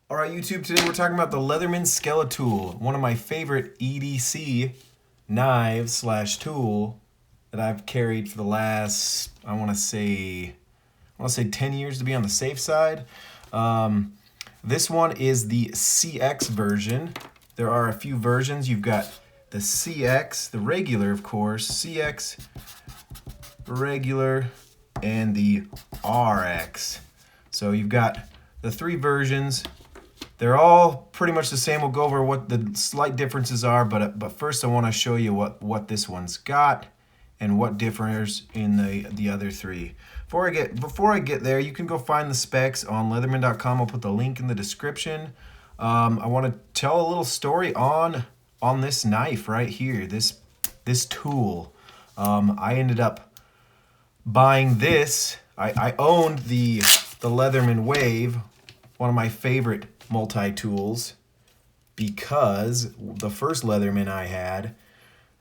All right, YouTube, today we're talking about the Leatherman Skeletool, one of my favorite EDC knives slash tool that I've carried for the last, I want to say 10 years to be on the safe side. This one is the CX version. There are a few versions. You've got the CX, the regular, of course, CX, regular, and the RX. So you've got the three versions. They're all pretty much the same. We'll go over what the slight differences are, but first I want to show you what this one's got and what differs in the other three. Before I get there, you can go find the specs on leatherman.com. I'll put the link in the description. I want to tell a little story on this knife right here, this tool. I ended up buying this. I owned the Leatherman Wave, one of my favorite multi-tools, because the first Leatherman I had,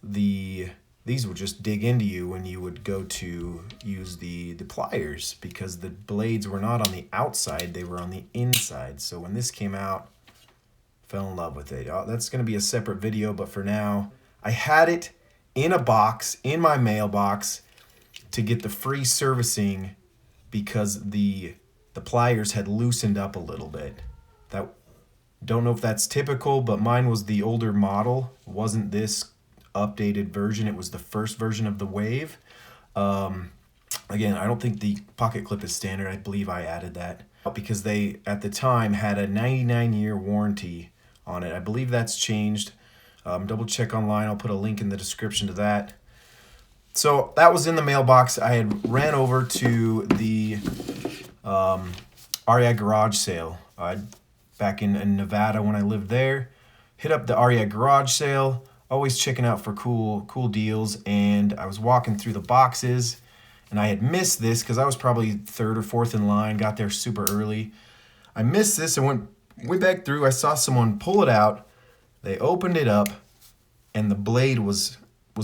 these would just dig into you when you would go to use the pliers, because the blades were not on the outside, they were on the inside. So when this came out, fell in love with it. That's going to be a separate video, but for now, I had it in a box, in my mailbox, to get the free servicing because the pliers had loosened up a little bit. Don't know if that's typical, but mine was the older model. It wasn't this updated version. It was the first version of the Wave. Again, I don't think the pocket clip is standard. I believe I added that because they, at the time, had a 99-year warranty on it. I believe that's changed. Double check online. I'll put a link in the description to that. So that was in the mailbox. I had ran over to the REI garage sale back in Nevada when I lived there. Hit up the REI garage sale, always checking out for cool deals, and I was walking through the boxes and I had missed this because I was probably third or fourth in line, got there super early. I missed this and went back through. I saw someone pull it out. They opened it up and the blade was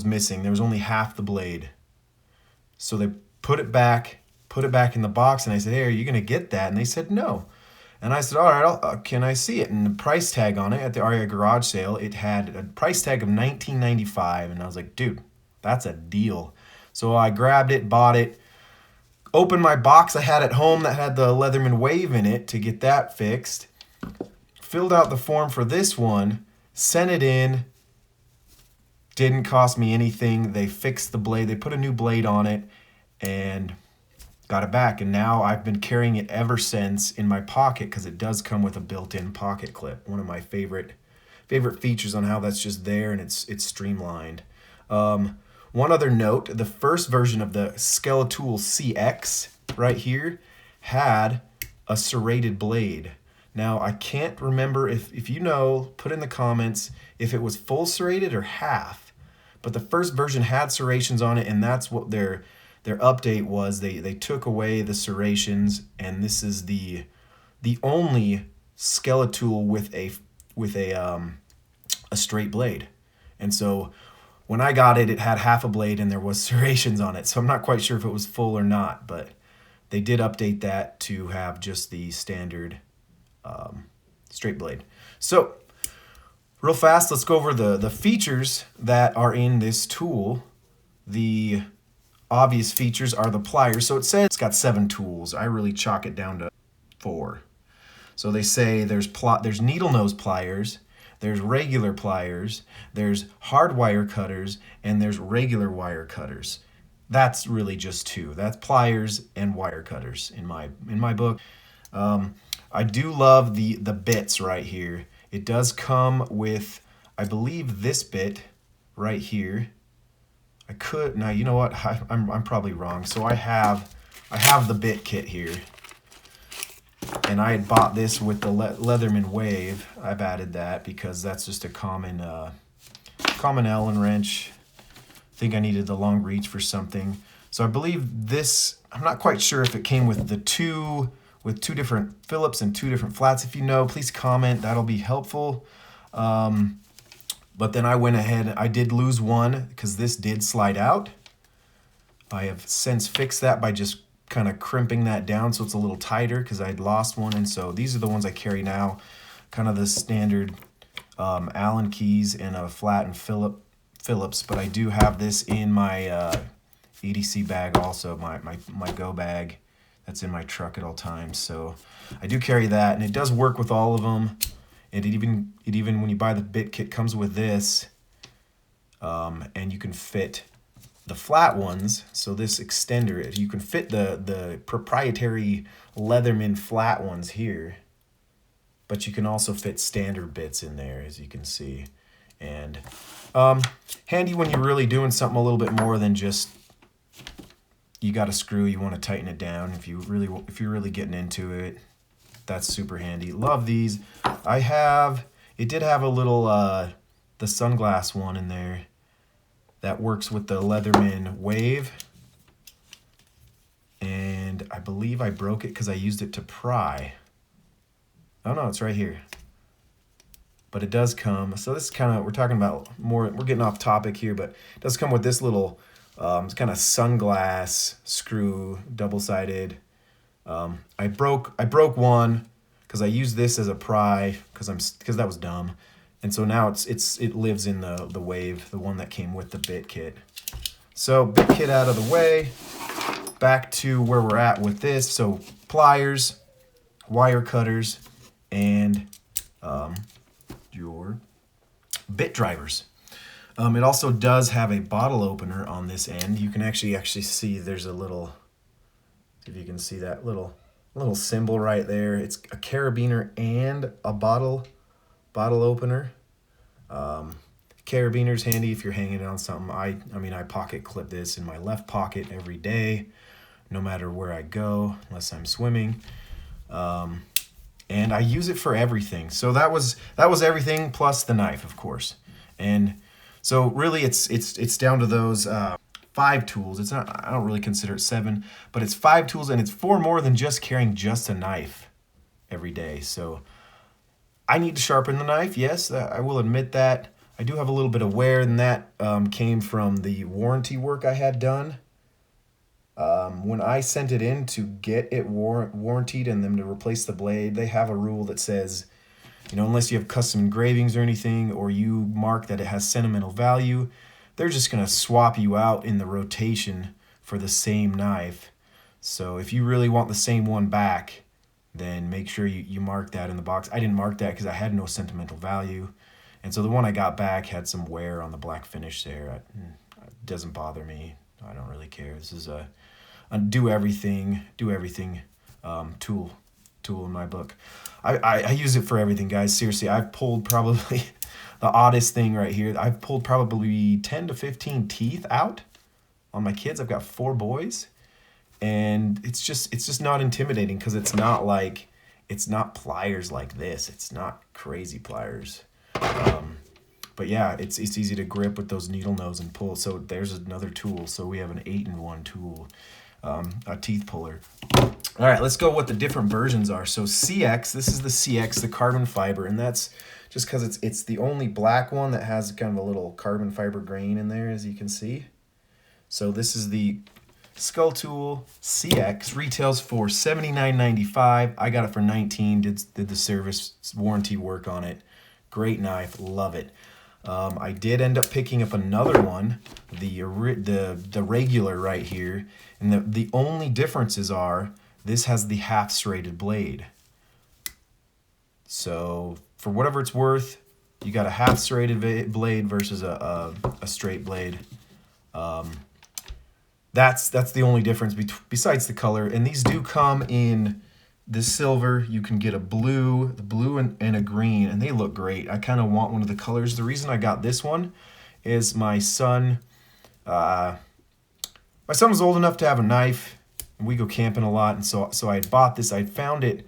missing. There was only half the blade. So they put it back in the box, and I said, "Hey, are you gonna get that?" And they said no. And I said, "All right, can I see it?" And the price tag on it at the REI garage sale, it had a price tag of $19.95, and I was like, "Dude, that's a deal." So I grabbed it, bought it, opened my box I had at home that had the Leatherman Wave in it to get that fixed, filled out the form for this one, sent it in. Didn't cost me anything. They fixed the blade. They put a new blade on it and got it back. And now I've been carrying it ever since in my pocket because it does come with a built-in pocket clip. One of my favorite features on how that's just there, and it's streamlined. One other note, the first version of the Skeletool CX right here had a serrated blade. Now, I can't remember if you know, put in the comments if it was full serrated or half. But the first version had serrations on it, and that's what their update was. They took away the serrations, and this is the only Skeletool with a straight blade. And so when I got it, it had half a blade and there was serrations on it. So I'm not quite sure if it was full or not, but they did update that to have just the standard straight blade. So real fast, let's go over the features that are in this tool. The obvious features are the pliers. So it says it's got 7 tools. I really chalk it down to 4. So they say there's needle nose pliers, there's regular pliers, there's hard wire cutters, and there's regular wire cutters. That's really just 2. That's pliers and wire cutters in my book. I do love the bits right here. It does come with, I believe, this bit right here. Now you know what? I'm probably wrong. So I have the bit kit here, and I had bought this with the Leatherman Wave. I've added that because that's just a common Allen wrench. I think I needed the long reach for something. So I believe this. I'm not quite sure if it came with two different Phillips and 2 different flats. If you know, please comment. That'll be helpful. But then I went ahead, I did lose one because this did slide out. I have since fixed that by just kind of crimping that down so it's a little tighter because I'd lost one. And so these are the ones I carry now, kind of the standard Allen keys and a flat and Phillips, but I do have this in my EDC bag also, my go bag that's in my truck at all times. So I do carry that, and it does work with all of them. And it even when you buy the bit kit comes with this, and you can fit the flat ones. So this extender, you can fit the proprietary Leatherman flat ones here, but you can also fit standard bits in there, as you can see. And handy when you're really doing something a little bit more than just you got a screw, you want to tighten it down. If you're really getting into it, that's super handy. Love these. It did have a little the sunglass one in there that works with the Leatherman Wave, and I believe I broke it because I used it to pry. Oh no, it's right here. But it does come, so this is kind of, we're talking about more, we're getting off topic here, but it does come with this little kind of sunglass screw, double-sided. I broke one because I used this as a pry because that was dumb, and so now it lives in the Wave, the one that came with the bit kit. So bit kit out of the way, back to where we're at with this. So pliers, wire cutters, and your bit drivers. It also does have a bottle opener on this end. You can actually see there's a little, if you can see that little symbol right there. It's a carabiner and a bottle opener. Carabiner's handy if you're hanging on something. I mean, I pocket clip this in my left pocket every day, no matter where I go, unless I'm swimming. And I use it for everything. So that was everything plus the knife, of course. And so really it's down to those 5 tools. It's not, I don't really consider it 7, but it's 5 tools, and it's 4 more than just carrying just a knife every day. So I need to sharpen the knife, yes, I will admit that. I do have a little bit of wear, and that came from the warranty work I had done. When I sent it in to get it warrantied and them to replace the blade, they have a rule that says, you know, unless you have custom engravings or anything, or you mark that it has sentimental value, they're just going to swap you out in the rotation for the same knife. So if you really want the same one back, then make sure you mark that in the box. I didn't mark that because I had no sentimental value. And so the one I got back had some wear on the black finish there. It doesn't bother me. I don't really care. This is a do everything tool in my book. I use it for everything, guys. Seriously, I've pulled probably the oddest thing right here. I've pulled probably 10 to 15 teeth out on my kids. I've got 4 boys, and it's just not intimidating because it's not pliers like this. It's not crazy pliers. But yeah, it's easy to grip with those needle nose and pull. So there's another tool. So we have an 8-in-1 tool, a teeth puller. All right, let's go what the different versions are. So CX, this is the CX, the carbon fiber, and that's just because it's the only black one that has kind of a little carbon fiber grain in there, as you can see. So this is the Skeletool CX, retails for $79.95. I got it for $19. Did the service warranty work on it. Great knife, love it. I did end up picking up another one, the regular right here, and the only differences are this has the half serrated blade. So for whatever it's worth, you got a half serrated blade versus a straight blade. That's the only difference besides the color. And these do come in the silver. You can get the blue and a green, and they look great. I kind of want one of the colors. The reason I got this one is my son was old enough to have a knife, and we go camping a lot, and so I had bought this. I found it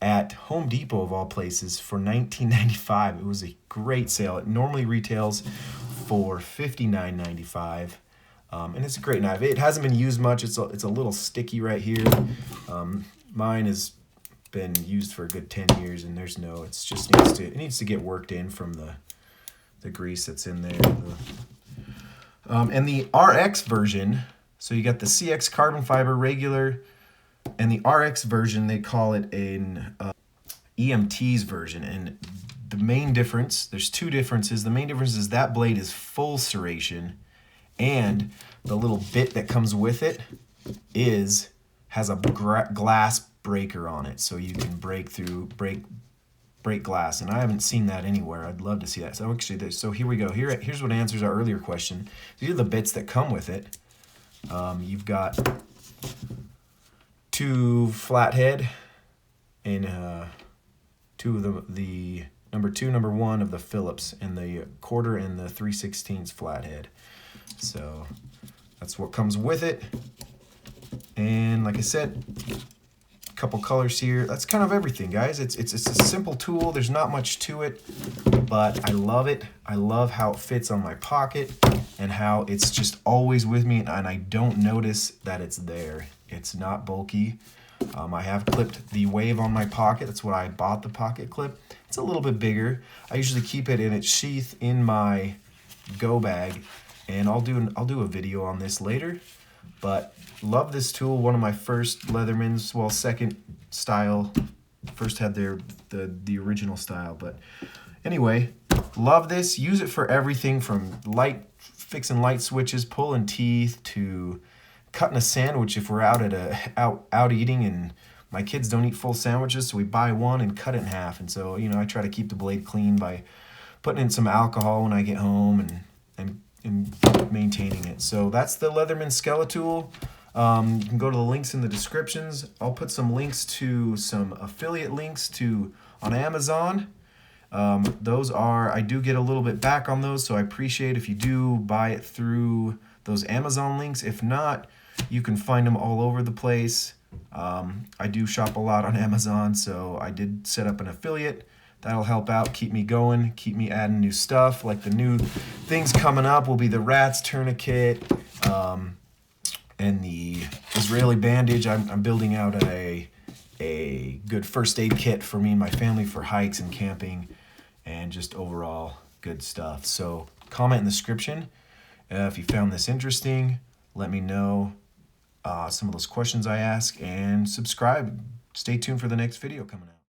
at Home Depot of all places for $19.95. It was a great sale. It normally retails for $59.95. And it's a great knife. It hasn't been used much. It's a little sticky right here. Mine has been used for a good 10 years, and it needs to get worked in from the grease that's in there. And the RX version, so you got the CX carbon fiber regular, And the RX version, they call it an EMT's version. And the main difference, there's two differences. The main difference is that blade is full serration, and the little bit that comes with it has a glass breaker on it, so you can break glass. And I haven't seen that anywhere. I'd love to see that. So actually, so here we go. Here's what answers our earlier question. These are the bits that come with it. You've got two flathead and two of the number 2, number 1 of the Phillips, and the 1/4 and the 3/16 flathead. So that's what comes with it. And like I said, a couple colors here. That's kind of everything, guys. It's a simple tool. There's not much to it, but I love it. I love how it fits on my pocket and how it's just always with me, and I don't notice that it's there. It's not bulky. I have clipped the Wave on my pocket. That's what I bought the pocket clip. It's a little bit bigger. I usually keep it in its sheath in my go bag, and I'll do a video on this later. But love this tool. One of my first Leathermans, well, second style. First had the original style, but anyway, love this. Use it for everything from fixing light switches, pulling teeth, to cutting a sandwich if we're out eating and my kids don't eat full sandwiches, so we buy one and cut it in half. And so, you know, I try to keep the blade clean by putting in some alcohol when I get home and maintaining it. So that's the Leatherman Skeletool. You can go to the links in the descriptions. I'll put some links to some affiliate links on Amazon. I do get a little bit back on those, so I appreciate if you do buy it through those Amazon links. If not, you can find them all over the place. I do shop a lot on Amazon, so I did set up an affiliate. That'll help out, keep me going, keep me adding new stuff. Like the new things coming up will be the Rats tourniquet, and the Israeli bandage. I'm building out a good first aid kit for me and my family for hikes and camping, and just overall good stuff. So comment in the description if you found this interesting. Let me know some of those questions I ask, and subscribe. Stay tuned for the next video coming out.